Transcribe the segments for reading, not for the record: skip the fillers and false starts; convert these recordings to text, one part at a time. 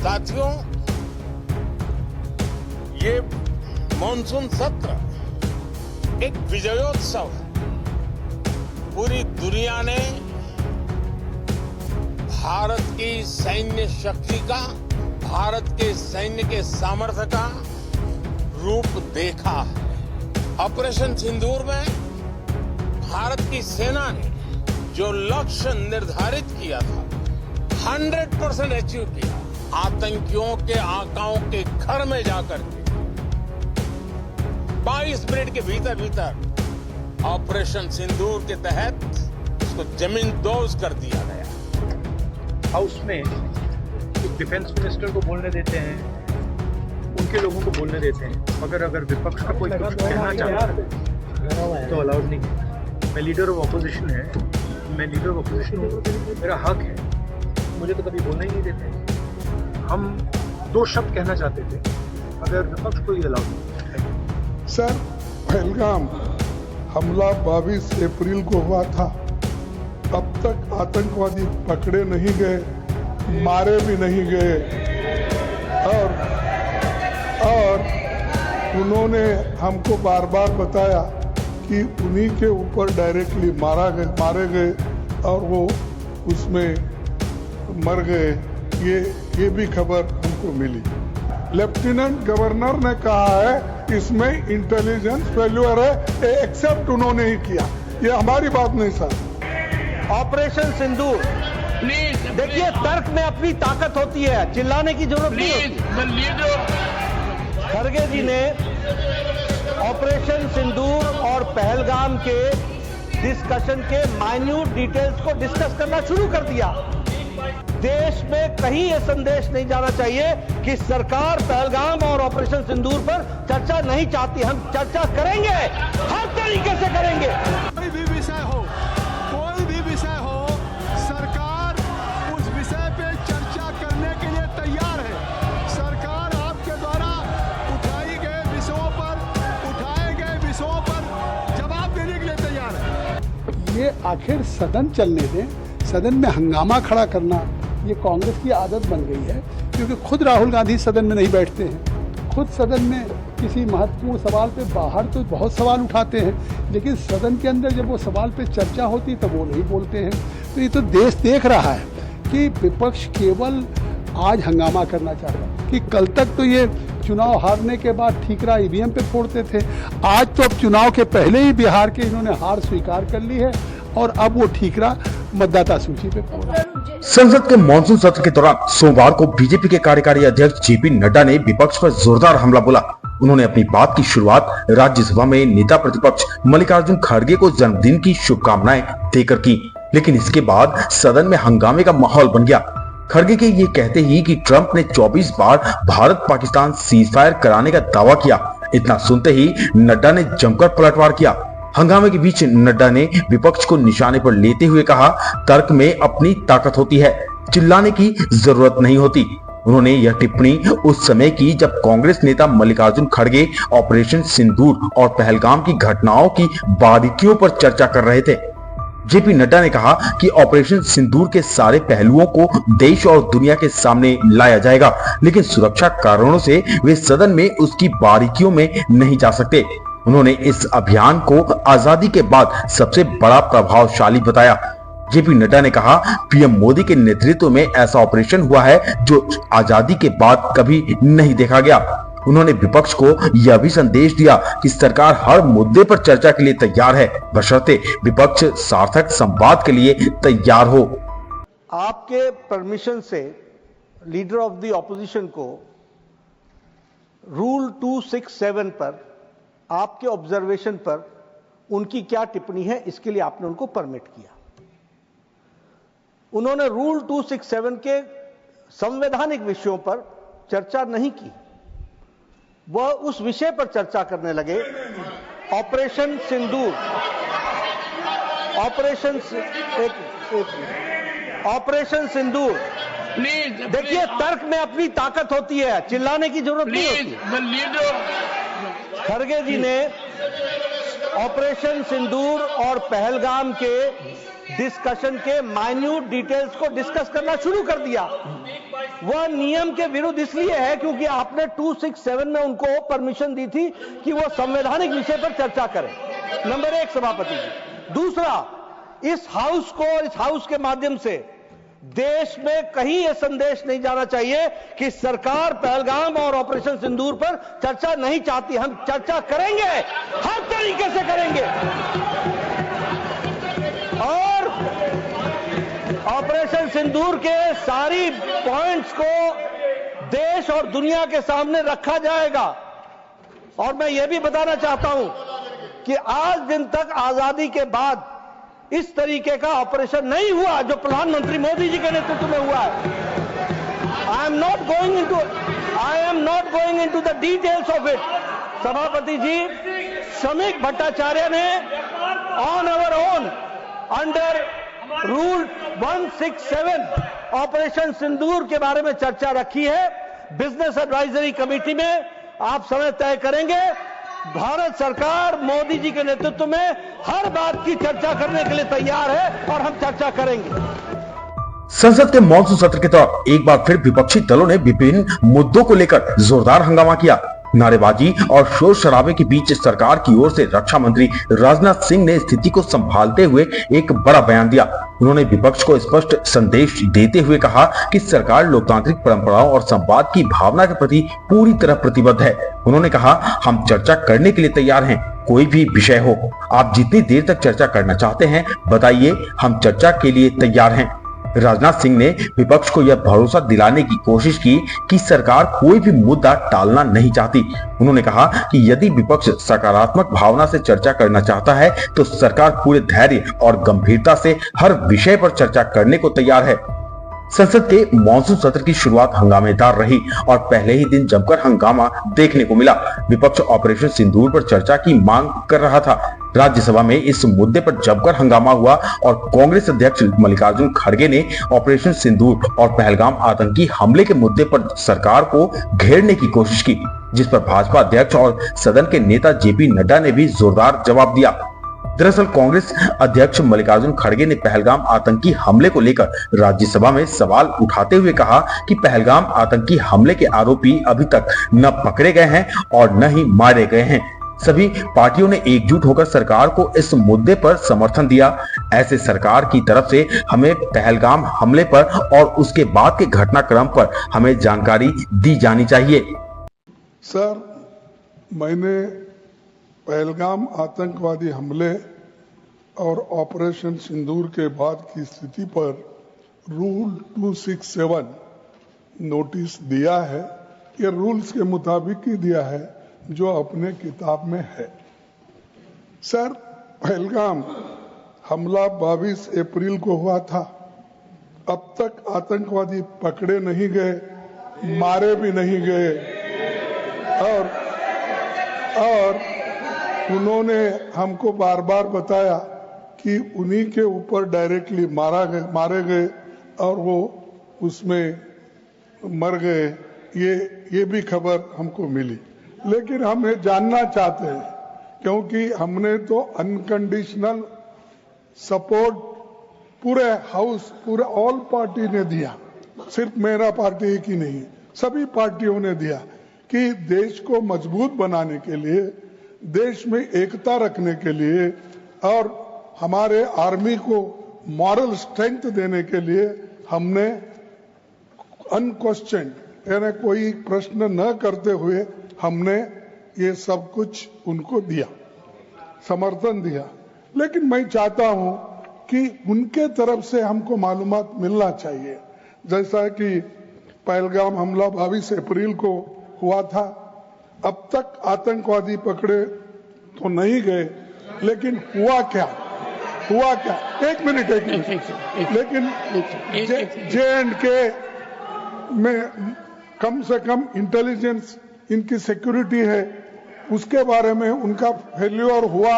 साथियों, ये मॉनसून सत्र एक विजयोत्सव है। पूरी दुनिया ने भारत की सैन्य शक्ति का, भारत के सैन्य के सामर्थ्य का रूप देखा है। ऑपरेशन सिंदूर में भारत की सेना ने जो लक्ष्य निर्धारित किया था 100% अचीव किया। आतंकियों के आकाओं के घर में जाकर के 22 मिनट के भीतर ऑपरेशन सिंदूर के तहत उसको जमींदोज कर दिया गया। हाउस में डिफेंस मिनिस्टर को बोलने देते हैं, उनके लोगों को बोलने देते हैं, मगर अगर विपक्ष का कोई कुछ कहना चाहता है तो अलाउड नहीं है। मैं लीडर ऑफ अपोजिशन है, मैं लीडर ऑफ अपोजिशन हूँ, मेरा हक है, मुझे तो कभी बोलना ही नहीं देते। हम 2 शब्द कहना चाहते थे, अगर विपक्ष को ये अलाउड नहीं। सर, पहलगाम हमला 22 अप्रैल को हुआ था। अब तक आतंकवादी पकड़े नहीं गए, मारे भी नहीं गए, और उन्होंने हमको बार बार बताया कि उन्हीं के ऊपर डायरेक्टली मारे गए और वो उसमें मर गए। ये भी खबर हमको मिली। लेफ्टिनेंट गवर्नर ने कहा है इसमें इंटेलिजेंस फेल्यूर है, एक्सेप्ट उन्होंने ही किया। ये हमारी बात नहीं सर। ऑपरेशन सिंदूर, देखिए तर्क में अपनी ताकत होती है, चिल्लाने की जरूरत नहीं होती। खड़गे जी ने ऑपरेशन सिंदूर और पहलगाम के डिस्कशन के माइन्यूट डिटेल्स को डिस्कस करना शुरू कर दिया। देश में कहीं यह संदेश नहीं जाना चाहिए कि सरकार पहलगाम और ऑपरेशन सिंदूर पर चर्चा नहीं चाहती। हम चर्चा करेंगे, हर तरीके से करेंगे। कोई भी विषय हो, सरकार उस विषय पे चर्चा करने के लिए तैयार है। सरकार आपके द्वारा उठाए गए विषयों पर जवाब देने के लिए तैयार है। ये आखिर सदन चलने दें, सदन में हंगामा खड़ा करना ये कांग्रेस की आदत बन गई है, क्योंकि खुद राहुल गांधी सदन में नहीं बैठते हैं। खुद सदन में किसी महत्वपूर्ण सवाल पे बाहर तो बहुत सवाल उठाते हैं, लेकिन सदन के अंदर जब वो सवाल पे चर्चा होती है तब वो नहीं बोलते हैं। तो ये तो देश देख रहा है कि विपक्ष केवल आज हंगामा करना चाहता है कि कल तक तो ये चुनाव हारने के बाद ठीकरा ईवीएम पे फोड़ते थे, आज तो अब चुनाव के पहले ही बिहार के इन्होंने हार स्वीकार कर ली है और अब वो ठीकरा मतदाता सूची पे फोड़ रहा है। संसद के मानसून सत्र के दौरान सोमवार को बीजेपी के कार्यकारी अध्यक्ष जेपी नड्डा ने विपक्ष पर जोरदार हमला बोला। उन्होंने अपनी बात की शुरुआत राज्यसभा में नेता प्रतिपक्ष मल्लिकार्जुन खड़गे को जन्मदिन की शुभकामनाएं देकर की, लेकिन इसके बाद सदन में हंगामे का माहौल बन गया। खड़गे के ये कहते ही कि ट्रंप ने 24 बार भारत पाकिस्तान सीजफायर कराने का दावा किया। इतना सुनते ही नड्डा ने जमकर पलटवार किया। हंगामे के बीच नड्डा ने विपक्ष को निशाने पर लेते हुए कहा, तर्क में अपनी ताकत होती है, चिल्लाने की जरूरत नहीं होती। उन्होंने यह टिप्पणी उस समय की जब कांग्रेस नेता मल्लिकार्जुन खड़गे ऑपरेशन सिंदूर और पहलगाम की घटनाओं की बारीकियों पर चर्चा कर रहे थे। जेपी नड्डा ने कहा कि ऑपरेशन सिंदूर के सारे पहलुओं को देश और दुनिया के सामने लाया जाएगा, लेकिन सुरक्षा कारणों से वे सदन में उसकी बारीकियों में नहीं जा सकते। उन्होंने इस अभियान को आजादी के बाद सबसे बड़ा प्रभावशाली बताया। जेपी नड्डा ने कहा, पीएम मोदी के नेतृत्व में ऐसा ऑपरेशन हुआ है जो आजादी के बाद कभी नहीं देखा गया। उन्होंने विपक्ष को यह भी संदेश दिया कि सरकार हर मुद्दे पर चर्चा के लिए तैयार है, बशर्ते विपक्ष सार्थक संवाद के लिए तैयार हो। आपके परमिशन से लीडर ऑफ द ऑपोजिशन को रूल 267 पर, आपके ऑब्जर्वेशन पर उनकी क्या टिप्पणी है, इसके लिए आपने उनको परमिट किया। उन्होंने रूल 267 के संवैधानिक विषयों पर चर्चा नहीं की, वह उस विषय पर चर्चा करने लगे। ऑपरेशन सिंदूर, ऑपरेशन सिंदूर, देखिए तर्क में अपनी ताकत होती है, चिल्लाने की जरूरत नहीं होती। खड़गे जी ने ऑपरेशन सिंदूर और पहलगाम के डिस्कशन के माइन्यूट डिटेल्स को डिस्कस करना शुरू कर दिया। वह नियम के विरुद्ध इसलिए है क्योंकि आपने 267 में उनको परमिशन दी थी कि वो संवैधानिक विषय पर चर्चा करें। नंबर 1 सभापति जी। दूसरा, इस हाउस के माध्यम से देश में कहीं यह संदेश नहीं जाना चाहिए कि सरकार पहलगाम और ऑपरेशन सिंदूर पर चर्चा नहीं चाहती। हम चर्चा करेंगे, हर तरीके से करेंगे, और ऑपरेशन सिंदूर के सारी पॉइंट्स को देश और दुनिया के सामने रखा जाएगा। और मैं यह भी बताना चाहता हूं कि आज दिन तक आजादी के बाद इस तरीके का ऑपरेशन नहीं हुआ जो प्रधानमंत्री मोदी जी के नेतृत्व में हुआ है। I am not going into the details of it. सभापति जी, श्रमिक भट्टाचार्य ने on our own under rule 167 operation Sindoor के बारे में चर्चा रखी है। बिजनेस एडवाइजरी कमेटी में आप समय तय करेंगे। भारत सरकार मोदी जी के नेतृत्व में हर बात की चर्चा करने के लिए तैयार है और हम चर्चा करेंगे। संसद के मॉनसून सत्र के दौरान एक बार फिर विपक्षी दलों ने विभिन्न मुद्दों को लेकर जोरदार हंगामा किया। नारेबाजी और शोर शराबे के बीच सरकार की ओर से रक्षा मंत्री राजनाथ सिंह ने स्थिति को संभालते हुए एक बड़ा बयान दिया। उन्होंने विपक्ष को स्पष्ट संदेश देते हुए कहा कि सरकार लोकतांत्रिक परंपराओं और संवाद की भावना के प्रति पूरी तरह प्रतिबद्ध है। उन्होंने कहा, हम चर्चा करने के लिए तैयार हैं, कोई भी विषय हो। आप जितनी देर तक चर्चा करना चाहते हैं बताइए, हम चर्चा के लिए तैयार हैं। राजनाथ सिंह ने विपक्ष को यह भरोसा दिलाने की कोशिश की कि सरकार कोई भी मुद्दा टालना नहीं चाहती। उन्होंने कहा कि यदि विपक्ष सकारात्मक भावना से चर्चा करना चाहता है तो सरकार पूरे धैर्य और गंभीरता से हर विषय पर चर्चा करने को तैयार है। संसद के मॉनसून सत्र की शुरुआत हंगामेदार रही और पहले ही दिन जमकर हंगामा देखने को मिला। विपक्ष ऑपरेशन सिंदूर पर चर्चा की मांग कर रहा था। राज्यसभा में इस मुद्दे पर जमकर हंगामा हुआ और कांग्रेस अध्यक्ष मल्लिकार्जुन खड़गे ने ऑपरेशन सिंदूर और पहलगाम आतंकी हमले के मुद्दे पर सरकार को घेरने की कोशिश की, जिस पर भाजपा अध्यक्ष और सदन के नेता जेपी नड्डा ने भी जोरदार जवाब दिया। दरअसल कांग्रेस अध्यक्ष मल्लिकार्जुन खड़गे ने पहलगाम आतंकी हमले को लेकर राज्यसभा में सवाल उठाते हुए कहा कि पहलगाम आतंकी हमले के आरोपी अभी तक न पकड़े गए हैं और न ही मारे गए हैं। सभी पार्टियों ने एकजुट होकर सरकार को इस मुद्दे पर समर्थन दिया। ऐसे सरकार की तरफ से हमें पहलगाम हमले पर और उसके बाद के घटनाक्रम पर हमें जानकारी दी जानी चाहिए। सर, मैंने पहलगाम आतंकवादी हमले और ऑपरेशन सिंदूर के बाद की स्थिति पर रूल 267 नोटिस दिया है। ये रूल्स के मुताबिक ही दिया है जो अपने किताब में है। सर, पहलगाम हमला 22 अप्रैल को हुआ था। अब तक आतंकवादी पकड़े नहीं गए, मारे भी नहीं गए और उन्होंने हमको बार बार बताया कि उन्हीं के ऊपर डायरेक्टली मारे गए और वो उसमें मर गए। ये भी खबर हमको मिली, लेकिन हम ये जानना चाहते हैं क्योंकि हमने तो अनकंडीशनल सपोर्ट पूरे हाउस, पूरे ऑल पार्टी ने दिया, सिर्फ मेरा पार्टी एक ही नहीं, सभी पार्टियों ने दिया कि देश को मजबूत बनाने के लिए, देश में एकता रखने के लिए और हमारे आर्मी को मॉरल स्ट्रेंथ देने के लिए हमने अनक्वेश्चन, यानी कोई प्रश्न न करते हुए हमने ये सब कुछ उनको दिया, समर्थन दिया। लेकिन मैं चाहता हूं कि उनके तरफ से हमको मालूमात मिलना चाहिए। जैसा कि पहलगाम हमला 22 अप्रैल को हुआ था, अब तक आतंकवादी पकड़े तो नहीं गए, लेकिन हुआ क्या? एक मिनट लेकिन J&K में कम से कम इंटेलिजेंस, इनकी सिक्योरिटी है, उसके बारे में उनका फेल्योर हुआ,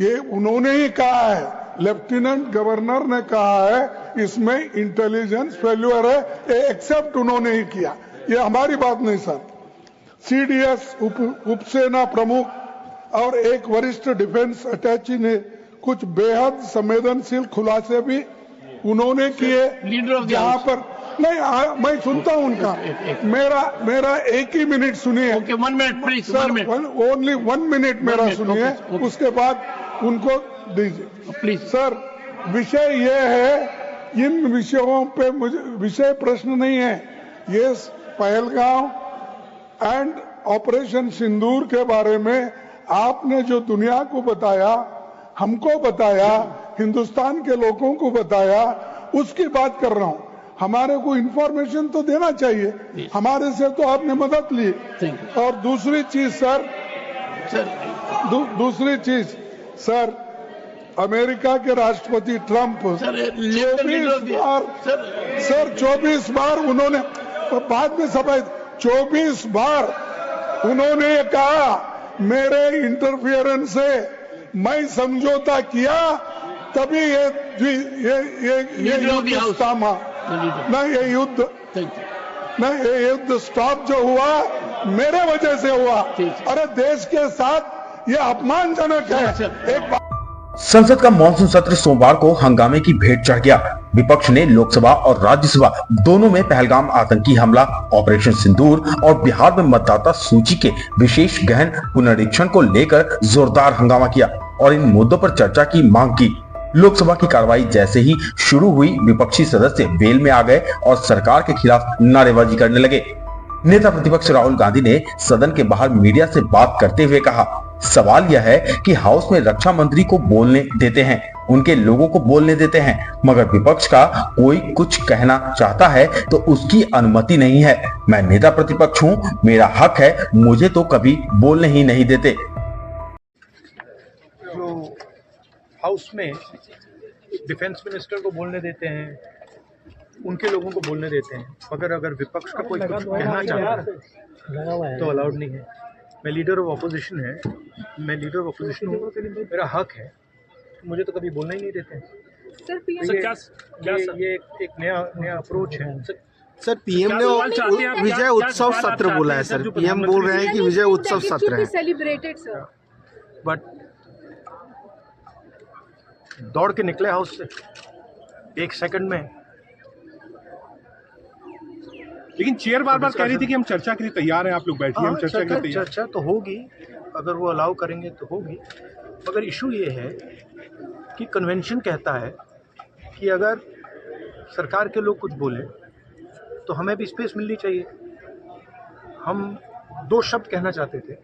ये उन्होंने ही कहा है। लेफ्टिनेंट गवर्नर ने कहा है इसमें इंटेलिजेंस फेल्योर है, ये एक्सेप्ट उन्होंने ही किया, ये हमारी बात नहीं सर। CDS उपसेना प्रमुख और एक वरिष्ठ डिफेंस अटैची ने कुछ बेहद संवेदनशील खुलासे भी उन्होंने किए, जहां पर नहीं मैं सुनता हूं उनका। मेरा एक ही मिनट सुनिए। Okay, 1 minute please, sir 1 minute only 1 minute मेरा सुनिए, ओके। उसके बाद उनको दीजिए प्लीज। सर। विषय ये है, इन विषयों पे मुझे विषय प्रश्न नहीं है। ये पहलगांव एंड ऑपरेशन सिंदूर के बारे में आपने जो दुनिया को बताया, हमको बताया, हिंदुस्तान के लोगों को बताया, उसकी बात कर रहा हूं। हमारे को इंफॉर्मेशन तो देना चाहिए, हमारे से तो आपने मदद ली। और दूसरी चीज सर, दूसरी चीज सर, अमेरिका के राष्ट्रपति ट्रंप 24 बार उन्होंने बाद में सभा 24 बार उन्होंने कहा मेरे इंटरफियरेंस से मैं समझौता किया, तभी ये युद्ध थामा। नहीं ये युद्ध स्टॉप जो हुआ मेरे वजह से हुआ। अरे देश के साथ ये अपमानजनक है। संसद का मॉनसून सत्र सोमवार को हंगामे की भेंट चढ़ गया। विपक्ष ने लोकसभा और राज्यसभा दोनों में पहलगाम आतंकी हमला, ऑपरेशन सिंदूर और बिहार में मतदाता सूची के विशेष गहन पुनरीक्षण को लेकर जोरदार हंगामा किया और इन मुद्दों पर चर्चा की मांग की। लोकसभा की कार्रवाई जैसे ही शुरू हुई, विपक्षी सदस्य वेल में आ गए और सरकार के खिलाफ नारेबाजी करने लगे। नेता प्रतिपक्ष राहुल गांधी ने सदन के बाहर मीडिया से बात करते हुए कहा, सवाल यह है कि हाउस में रक्षा मंत्री को बोलने देते हैं, उनके लोगों को बोलने देते हैं, मगर विपक्ष का कोई कुछ कहना चाहता है तो उसकी अनुमति नहीं है। मैं नेता प्रतिपक्ष हूं, मेरा हक है, मुझे तो कभी बोलने ही नहीं देते। जो हाउस में डिफेंस मिनिस्टर को बोलने देते हैं, उनके लोगों को बोलने देते हैं, मगर अगर विपक्ष का कोई कुछ कहना चाहता है तो अलाउड नहीं है। मैं लीडर ऑफ अपोजिशन हूँ, मेरा हक है, मुझे तो कभी बोलना ही नहीं देते हैं। ये एक नया अप्रोच है। सर पीएम ने विजय उत्सव सत्र बोला है सर, पीएम बोल रहे हैं कि विजय उत्सव सत्र है, सेलिब्रेटेड सर, बट दौड़ के निकले हाउस से 1 सेकंड में। लेकिन चेयर बार कह रही थी कि हम चर्चा के लिए तैयार हैं, आप लोग बैठिए, हम चर्चा के लिए तैयार। चर्चा तो होगी, अगर वो अलाउ करेंगे तो होगी, मगर इशू ये है कि कन्वेंशन कहता है कि अगर सरकार के लोग कुछ बोले तो हमें भी स्पेस मिलनी चाहिए। हम 2 शब्द कहना चाहते थे,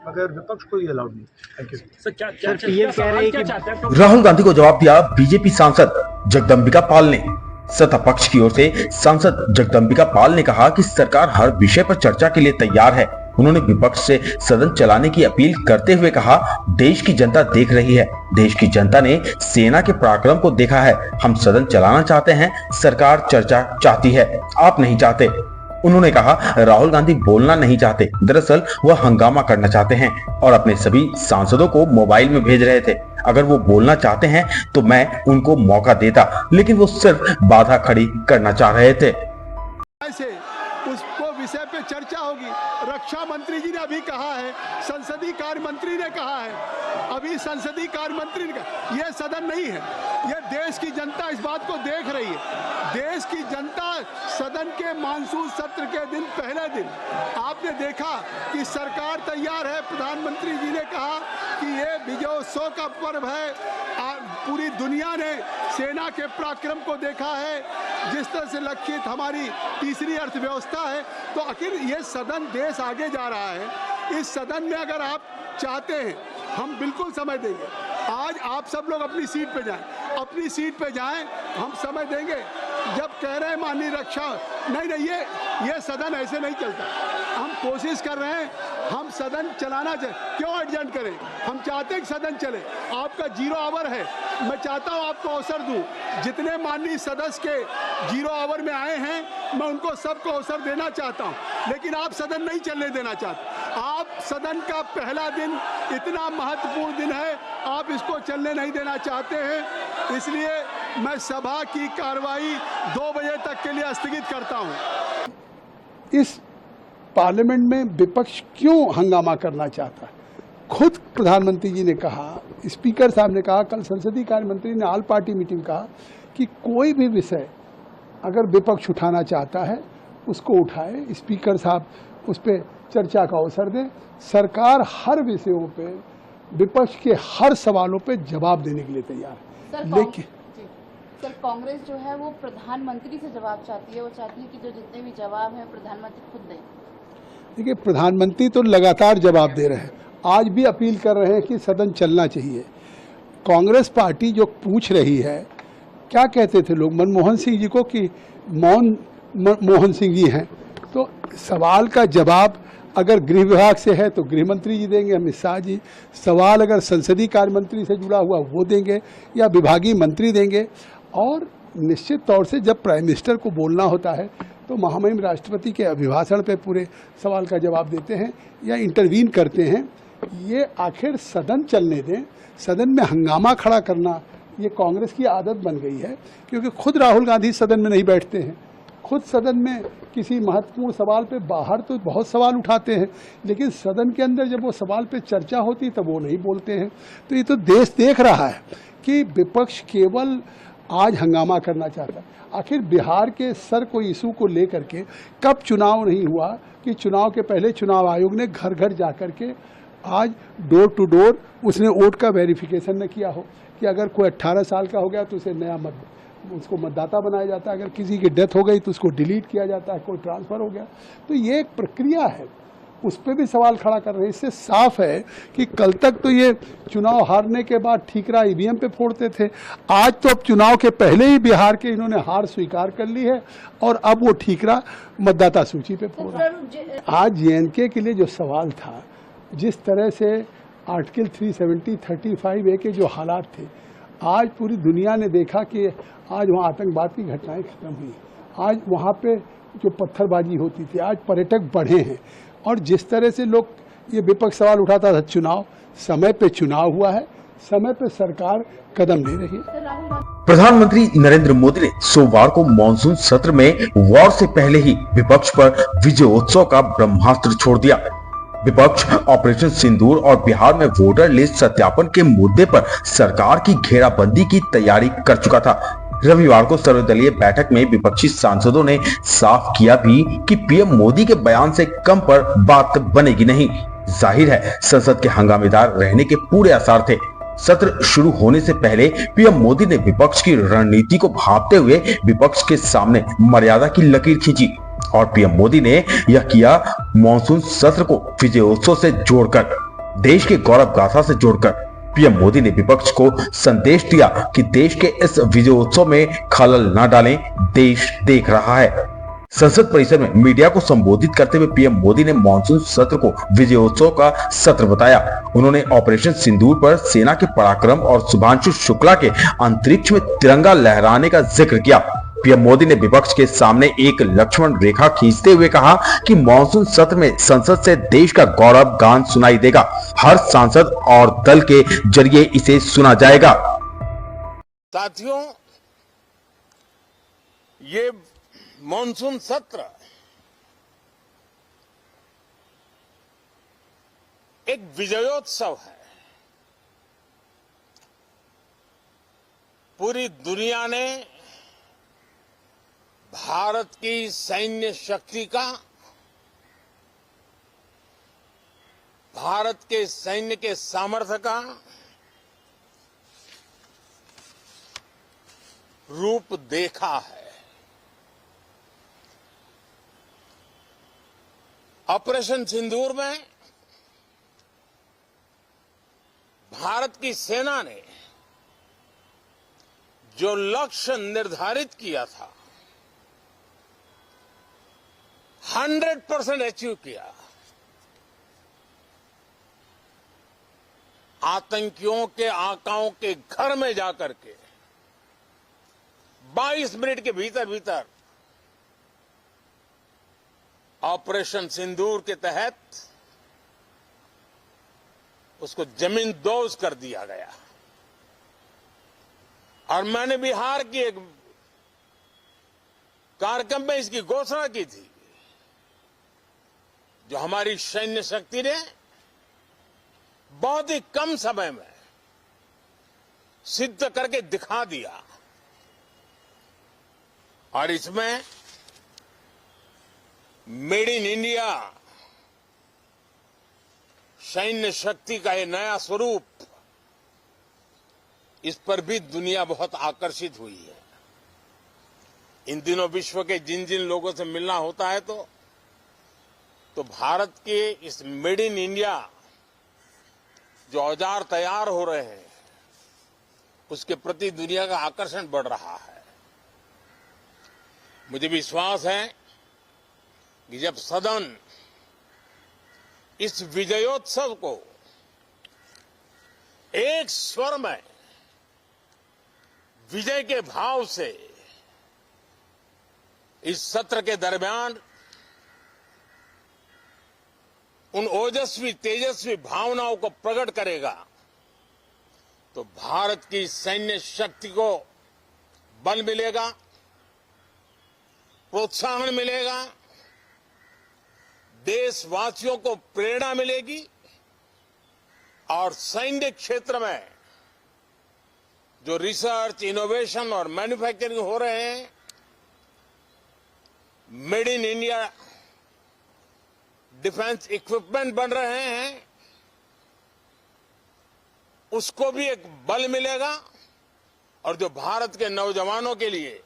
मगर विपक्ष को ये अलाउड नहीं। Thank you sir. क्या पीएम कह रहे हैं कि राहुल गांधी को जवाब दिया बीजेपी सांसद जगदम्बिका पाल ने। सत्ता पक्ष की ओर से सांसद जगदम्बिका पाल ने कहा कि सरकार हर विषय पर चर्चा के लिए तैयार है। उन्होंने विपक्ष से सदन चलाने की अपील करते हुए कहा, देश की जनता देख रही है, देश की जनता ने सेना के पराक्रम को देखा है। हम सदन चलाना चाहते हैं, सरकार चर्चा चाहती है, आप नहीं चाहते। उन्होंने कहा, राहुल गांधी बोलना नहीं चाहते, दरअसल वह हंगामा करना चाहते हैं और अपने सभी सांसदों को मोबाइल में भेज रहे थे। अगर वो बोलना चाहते हैं तो मैं उनको मौका देता, लेकिन वो सिर्फ बाधा खड़ी करना चाह रहे थे। उसको विषय पे चर्चा होगी। रक्षा मंत्री जी ने अभी कहा है, संसदीय कार्य मंत्री ने कहा है, अभी संसदीय कार्य मंत्री ने कहा, यह सदन नहीं है, यह देश की जनता इस बात को देख रही है। देश की जनता सदन के मानसून सत्र के दिन, पहले दिन आपने देखा कि सरकार तैयार है। प्रधानमंत्री जी ने कहा कि ये विजयोत्सव का पर्व है। पूरी दुनिया ने सेना के पराक्रम को देखा है, जिस तरह से लक्षित हमारी तीसरी अर्थव्यवस्था है। तो आखिर ये सदन, देश आगे जा रहा है। इस सदन में अगर आप चाहते हैं, हम बिल्कुल समय देंगे। आज आप सब लोग अपनी सीट पे जाएं, अपनी सीट पे जाएं, हम समय देंगे। जब कह रहे हैं माननीय रक्षा, नहीं ये सदन ऐसे नहीं चलता। हम कोशिश कर रहे हैं, हम सदन चलाना चाहिए, क्यों एडजस्ट करें? हम चाहते हैं कि सदन चले। आपका 0 आवर है, मैं चाहता हूं आपको अवसर दूं। जितने माननीय सदस्य के 0 आवर में आए हैं, मैं उनको सबको अवसर देना चाहता हूं, लेकिन आप सदन नहीं चलने देना चाहते। आप सदन का पहला दिन इतना महत्वपूर्ण दिन है, आप इसको चलने नहीं देना चाहते हैं। इसलिए मैं सभा की कार्रवाई 2 बजे तक के लिए स्थगित करता हूं। इस पार्लियामेंट में विपक्ष क्यों हंगामा करना चाहता है? खुद प्रधानमंत्री जी ने कहा, स्पीकर साहब ने कहा, कल संसदीय कार्य मंत्री ने ऑल पार्टी मीटिंग कहा कि कोई भी विषय अगर विपक्ष उठाना चाहता है उसको उठाए, स्पीकर साहब उस पर चर्चा का अवसर दें। सरकार हर विषयों पे, विपक्ष के हर सवालों पे जवाब देने के लिए तैयार है। लेकिन सर, कांग्रेस जो है वो प्रधानमंत्री से जवाब चाहती है। वो चाहती है कि जो जितने भी जवाब हैं प्रधानमंत्री खुद दें। देखिए, प्रधानमंत्री तो लगातार जवाब दे रहे हैं, आज भी अपील कर रहे हैं कि सदन चलना चाहिए। कांग्रेस पार्टी जो पूछ रही है, क्या कहते थे लोग मनमोहन सिंह जी को कि मोहन सिंह जी हैं, तो सवाल का जवाब अगर गृह विभाग से है तो गृह मंत्री जी देंगे, अमित शाह जी। सवाल अगर संसदीय कार्य मंत्री से जुड़ा हुआ वो देंगे या विभागीय मंत्री देंगे। और निश्चित तौर से जब प्राइम मिनिस्टर को बोलना होता है तो महामहिम राष्ट्रपति के अभिभाषण पे पूरे सवाल का जवाब देते हैं या इंटरवीन करते हैं। ये आखिर सदन चलने दें। सदन में हंगामा खड़ा करना ये कांग्रेस की आदत बन गई है, क्योंकि खुद राहुल गांधी सदन में नहीं बैठते हैं। खुद सदन में किसी महत्वपूर्ण सवाल पे, बाहर तो बहुत सवाल उठाते हैं, लेकिन सदन के अंदर जब वो सवाल पे चर्चा होती तब वो नहीं बोलते हैं। तो ये तो देश देख रहा है कि विपक्ष केवल आज हंगामा करना चाहता है। आखिर बिहार के सर को इशू को लेकर के कब चुनाव नहीं हुआ कि चुनाव के पहले चुनाव आयोग ने घर घर जा कर के आज डोर टू डोर उसने वोट का वेरिफिकेशन न किया हो कि अगर कोई 18 साल का हो गया तो उसे नया उसको मतदाता बनाया जाता है, अगर किसी की डेथ हो गई तो उसको डिलीट किया जाता है, कोई ट्रांसफ़र हो गया। तो ये एक प्रक्रिया है, उस पर भी सवाल खड़ा कर रहे हैं। इससे साफ है कि कल तक तो ये चुनाव हारने के बाद ठीकरा ईवीएम पे फोड़ते थे, आज तो अब चुनाव के पहले ही बिहार के इन्होंने हार स्वीकार कर ली है और अब वो ठीकरा मतदाता सूची पे फोड़ रहा है। आज जेएनके के लिए जो सवाल था, जिस तरह से आर्टिकल 370, 35A के जो हालात थे, आज पूरी दुनिया ने देखा कि आज वहाँ आतंकवाद की घटनाएं खत्म हुई। आज वहाँ पे जो पत्थरबाजी होती थी, आज पर्यटक बढ़े हैं। और जिस तरह से लोग ये विपक्ष सवाल उठाता था, चुनाव समय पे चुनाव हुआ है, समय पे सरकार कदम ले रही है। प्रधानमंत्री नरेंद्र मोदी ने सोमवार को मॉनसून सत्र में वॉर से पहले ही विपक्ष पर विजयोत्सव का ब्रह्मास्त्र छोड़ दिया। विपक्ष ऑपरेशन सिंदूर और बिहार में वोटर लिस्ट सत्यापन के मुद्दे पर सरकार की घेराबंदी की तैयारी कर चुका था। रविवार को सर्वदलीय बैठक में विपक्षी सांसदों ने साफ किया भी कि पीएम मोदी के बयान से कम पर बात बनेगी नहीं। जाहिर है, संसद के हंगामेदार रहने के पूरे आसार थे। सत्र शुरू होने से पहले पीएम मोदी ने विपक्ष की रणनीति को भांपते हुए विपक्ष के सामने मर्यादा की लकीर खींची और पीएम मोदी ने यह किया मॉनसून सत्र को विजयोत्सव से जोड़कर, देश के गौरव गाथा से जोड़कर। पीएम मोदी ने विपक्ष को संदेश दिया कि देश के इस विजयोत्सव में खलल न डालें, देश देख रहा है। संसद परिसर में मीडिया को संबोधित करते हुए पीएम मोदी ने मॉनसून सत्र को विजयोत्सव का सत्र बताया। उन्होंने ऑपरेशन सिंदूर पर सेना के पराक्रम और शुभांशु शुक्ला के अंतरिक्ष में तिरंगा लहराने का जिक्र किया। पीएम मोदी ने विपक्ष के सामने एक लक्ष्मण रेखा खींचते हुए कहा कि मॉनसून सत्र में संसद से देश का गौरव गान सुनाई देगा। हर सांसद और दल के जरिए इसे सुना जाएगा। साथियों, ये मॉनसून सत्र एक विजयोत्सव है। पूरी दुनिया ने भारत की सैन्य शक्ति का, भारत के सैन्य के सामर्थ्य का रूप देखा है। ऑपरेशन सिंदूर में भारत की सेना ने जो लक्ष्य निर्धारित किया था 100% अचीव किया। आतंकियों के आकाओं के घर में जाकर के 22 मिनट के भीतर भीतर ऑपरेशन सिंदूर के तहत उसको जमींदोज कर दिया गया। और मैंने बिहार की एक कार्यक्रम में इसकी घोषणा की थी, जो हमारी सैन्य शक्ति ने बहुत ही कम समय में सिद्ध करके दिखा दिया। और इसमें मेड इन इंडिया सैन्य शक्ति का ये नया स्वरूप, इस पर भी दुनिया बहुत आकर्षित हुई है। इन दिनों विश्व के जिन जिन लोगों से मिलना होता है तो भारत के इस मेड इन इंडिया जो औजार तैयार हो रहे हैं उसके प्रति दुनिया का आकर्षण बढ़ रहा है। मुझे विश्वास है कि जब सदन इस विजयोत्सव को एक स्वर में विजय के भाव से इस सत्र के दरमियान उन ओजस्वी तेजस्वी भावनाओं को प्रकट करेगा तो भारत की सैन्य शक्ति को बल मिलेगा, प्रोत्साहन मिलेगा, देशवासियों को प्रेरणा मिलेगी और सैन्य क्षेत्र में जो रिसर्च, इनोवेशन और मैन्युफैक्चरिंग हो रहे हैं, made in India defence equipment बन रहे हैं, उसको भी एक बल मिलेगा और जो भारत के नौजवानों के लिए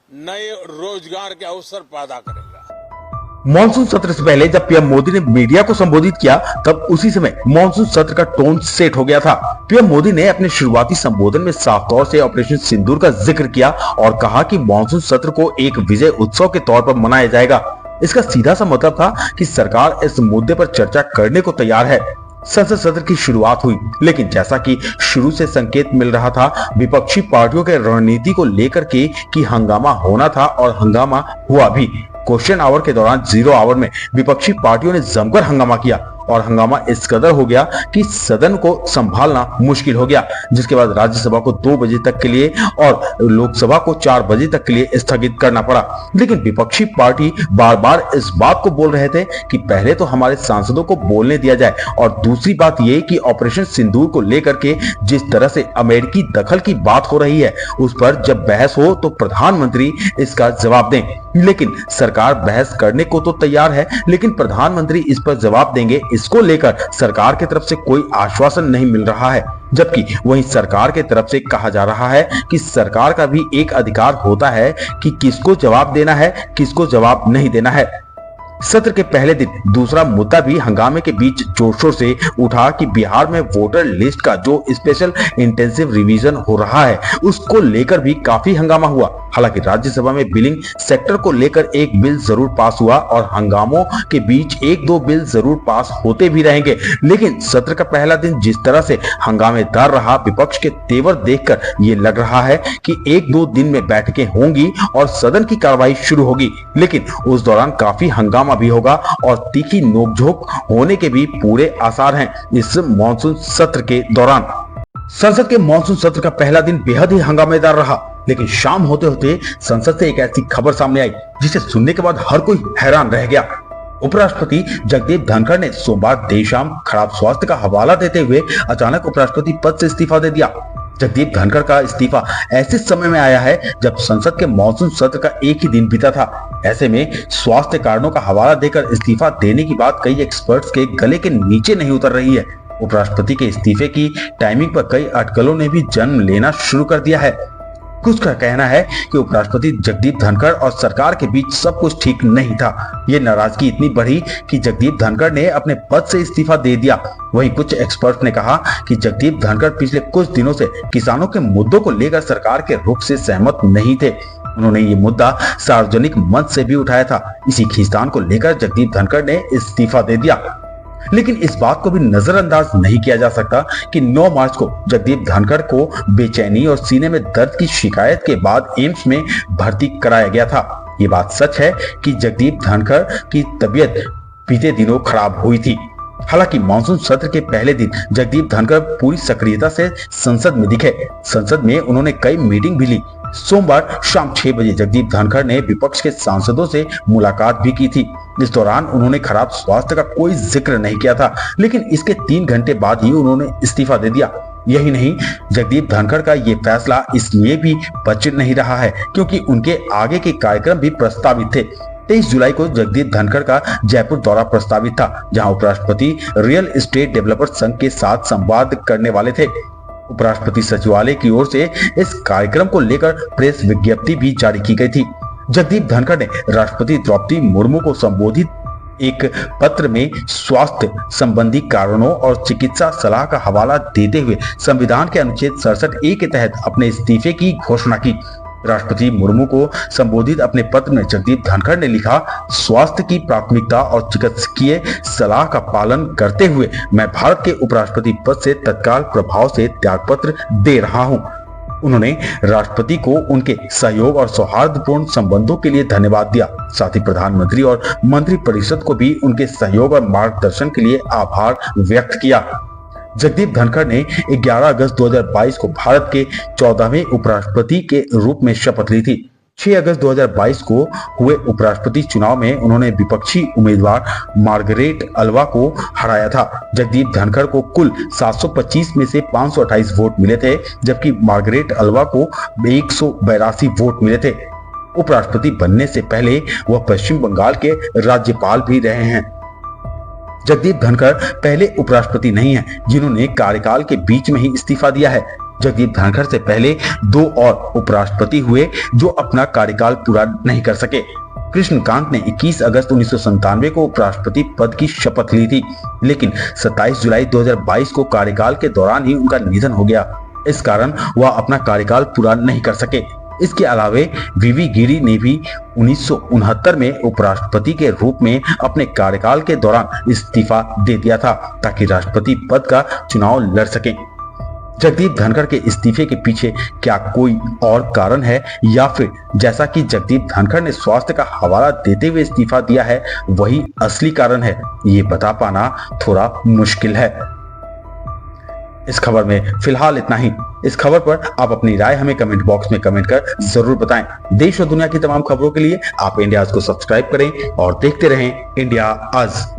नए रोजगार के अवसर पैदा करेगा। मॉनसून सत्र से पहले जब पीएम मोदी ने मीडिया को संबोधित किया तब उसी समय मॉनसून सत्र का टोन सेट हो गया था। पीएम मोदी ने अपने शुरुआती संबोधन में साफ तौर से ऑपरेशन सिंदूर का जिक्र किया और कहा कि मॉनसून सत्र को एक विजय उत्सव के तौर पर मनाया जाएगा। इसका सीधा सा मतलब था कि सरकार इस मुद्दे पर चर्चा करने को तैयार है। संसद सत्र की शुरुआत हुई, लेकिन जैसा कि शुरू से संकेत मिल रहा था, विपक्षी पार्टियों के रणनीति को लेकर के कि हंगामा होना था और हंगामा हुआ भी। क्वेश्चन आवर के दौरान जीरो आवर में विपक्षी पार्टियों ने जमकर हंगामा किया और हंगामा इस कदर हो गया कि सदन को संभालना मुश्किल हो गया, जिसके बाद राज्यसभा को 2 बजे तक के लिए और लोकसभा को 4 बजे तक के लिए स्थगित करना पड़ा। लेकिन विपक्षी पार्टी बार बार इस बात को बोल रहे थे कि पहले तो हमारे सांसदों को बोलने दिया जाए और दूसरी बात ये कि ऑपरेशन सिंदूर को लेकर के जिस तरह से अमेरिकी दखल की बात हो रही है उस पर जब बहस हो तो प्रधानमंत्री इसका जवाब दें। लेकिन सरकार बहस करने को तो तैयार है, लेकिन प्रधानमंत्री इस पर जवाब देंगे, इसको लेकर सरकार की तरफ से कोई आश्वासन नहीं मिल रहा है। जबकि वहीं सरकार की तरफ से कहा जा रहा है कि सरकार का भी एक अधिकार होता है कि किसको जवाब देना है, किसको जवाब नहीं देना है। सत्र के पहले दिन दूसरा मुद्दा भी हंगामे के बीच जोर शोर से उठा कि बिहार में वोटर लिस्ट का जो स्पेशल इंटेंसिव रिवीजन हो रहा है उसको लेकर भी काफी हंगामा हुआ। हालांकि राज्यसभा में बिलिंग सेक्टर को लेकर एक बिल जरूर पास हुआ और हंगामों के बीच 1-2 बिल जरूर पास होते भी रहेंगे, लेकिन सत्र का पहला दिन जिस तरह से हंगामेदार रहा, विपक्ष के तेवर देखकर ये लग रहा है कि 1-2 दिन में बैठकें होंगी और सदन की कार्रवाई शुरू होगी। लेकिन उस दौरान काफी हंगामा भी होगा और तीखी नोकझोंक होने के भी पूरे आसार हैं इस मॉनसून सत्र के दौरान। संसद के मॉनसून सत्र का पहला दिन बेहद ही हंगामेदार रहा, लेकिन शाम होते होते संसद से एक ऐसी खबर सामने आई जिसे सुनने के बाद हर कोई हैरान रह गया। उपराष्ट्रपति जगदीप धनखड़ ने सोमवार देर शाम खराब स्वास्थ्य का हवाला देते हुए अचानक उपराष्ट्रपति पद से इस्तीफा दे दिया। जगदीप धनखड़ का इस्तीफा ऐसे समय में आया है जब संसद के मॉनसून सत्र का एक ही दिन बीता था। ऐसे में स्वास्थ्य कारणों का हवाला देकर इस्तीफा देने की बात कई एक्सपर्ट्स के गले के नीचे नहीं उतर रही है। उपराष्ट्रपति के इस्तीफे की टाइमिंग पर कई अटकलों ने भी जन्म लेना शुरू कर दिया है। कुछ का कहना है कि उपराष्ट्रपति जगदीप धनखड़ और सरकार के बीच सब कुछ ठीक नहीं था। ये नाराजगी इतनी बढ़ी कि जगदीप धनखड़ ने अपने पद से इस्तीफा दे दिया। वहीं कुछ एक्सपर्ट ने कहा कि जगदीप धनखड़ पिछले कुछ दिनों से किसानों के मुद्दों को लेकर सरकार के रुख से सहमत नहीं थे। उन्होंने ये मुद्दा सार्वजनिक मंच से भी उठाया था। इसी खींचतान को लेकर जगदीप धनखड़ ने इस्तीफा दे दिया। लेकिन इस बात को भी नजरअंदाज नहीं किया जा सकता कि 9 मार्च को जगदीप धनखड़ को बेचैनी और सीने में दर्द की शिकायत के बाद एम्स में भर्ती कराया गया था। ये बात सच है कि जगदीप धनखड़ की तबीयत बीते दिनों खराब हुई थी। हालांकि मानसून सत्र के पहले दिन जगदीप धनखड़ पूरी सक्रियता से संसद में दिखे। संसद में उन्होंने कई मीटिंग भी ली। सोमवार शाम 6 बजे जगदीप धनखड़ ने विपक्ष के सांसदों से मुलाकात भी की थी। इस दौरान उन्होंने खराब स्वास्थ्य का कोई जिक्र नहीं किया था, लेकिन इसके 3 घंटे बाद ही उन्होंने इस्तीफा दे दिया। यही नहीं, जगदीप धनखड़ का ये फैसला इसलिए भी बच नहीं रहा है क्योंकि उनके आगे के कार्यक्रम भी प्रस्तावित थे। 23 जुलाई को जगदीप धनखड़ का जयपुर दौरा प्रस्तावित था, जहां उपराष्ट्रपति रियल एस्टेट डेवलपर्स संघ के साथ संवाद करने वाले थे। उपराष्ट्रपति सचिवालय की ओर से इस कार्यक्रम को लेकर प्रेस विज्ञप्ति भी जारी की गई थी। जगदीप धनखड़ ने राष्ट्रपति द्रौपदी मुर्मू को संबोधित एक पत्र में स्वास्थ्य संबंधी कारणों और चिकित्सा सलाह का हवाला देते हुए संविधान के अनुच्छेद 67A के तहत अपने इस्तीफे की घोषणा की। राष्ट्रपति मुर्मू को संबोधित अपने पत्र में जगदीप धनखड़ ने लिखा, स्वास्थ्य की प्राथमिकता और चिकित्सकीय सलाह का पालन करते हुए मैं भारत के उपराष्ट्रपति पद से तत्काल प्रभाव से त्यागपत्र दे रहा हूं। उन्होंने राष्ट्रपति को उनके सहयोग और सौहार्दपूर्ण संबंधों के लिए धन्यवाद दिया। साथ ही प्रधानमंत्री और मंत्रिपरिषद को भी उनके सहयोग और मार्गदर्शन के लिए आभार व्यक्त किया। जगदीप धनखड़ ने 11 अगस्त 2022 को भारत के 14वें उपराष्ट्रपति के रूप में शपथ ली थी। 6 अगस्त 2022 को हुए उपराष्ट्रपति चुनाव में उन्होंने विपक्षी उम्मीदवार मार्गरेट अल्वा को हराया था। जगदीप धनखड़ को कुल 725 में से 528 वोट मिले थे, जबकि मार्गरेट अल्वा को 182 वोट मिले थे। उपराष्ट्रपति बनने से पहले वह पश्चिम बंगाल के राज्यपाल भी रहे हैं। जगदीप धनखड़ पहले उपराष्ट्रपति नहीं हैं जिन्होंने कार्यकाल के बीच में ही इस्तीफा दिया है। जगदीप धनखड़ से पहले 2 और उपराष्ट्रपति हुए जो अपना कार्यकाल पूरा नहीं कर सके। कृष्णकांत ने 21 अगस्त 1997 को उपराष्ट्रपति पद की शपथ ली थी, लेकिन 27 जुलाई 2022 को कार्यकाल के दौरान ही उनका निधन हो गया। इस कारण वह अपना कार्यकाल पूरा नहीं कर सके। इसके अलावे वीवी गिरी ने भी 1969 में उपराष्ट्रपति के रूप में अपने कार्यकाल के दौरान इस्तीफा दे दिया था ताकि राष्ट्रपति पद का चुनाव लड़ सकें। जगदीप धनखड़ के इस्तीफे के पीछे क्या कोई और कारण है या फिर जैसा कि जगदीप धनखड़ ने स्वास्थ्य का हवाला देते हुए इस्तीफा दिया है वही असली कारण है, ये बता पाना थोड़ा मुश्किल है। इस खबर में फिलहाल इतना ही। इस खबर पर आप अपनी राय हमें कमेंट बॉक्स में कमेंट कर जरूर बताएं। देश और दुनिया की तमाम खबरों के लिए आप इंडिया आज को सब्सक्राइब करें और देखते रहें इंडिया आज।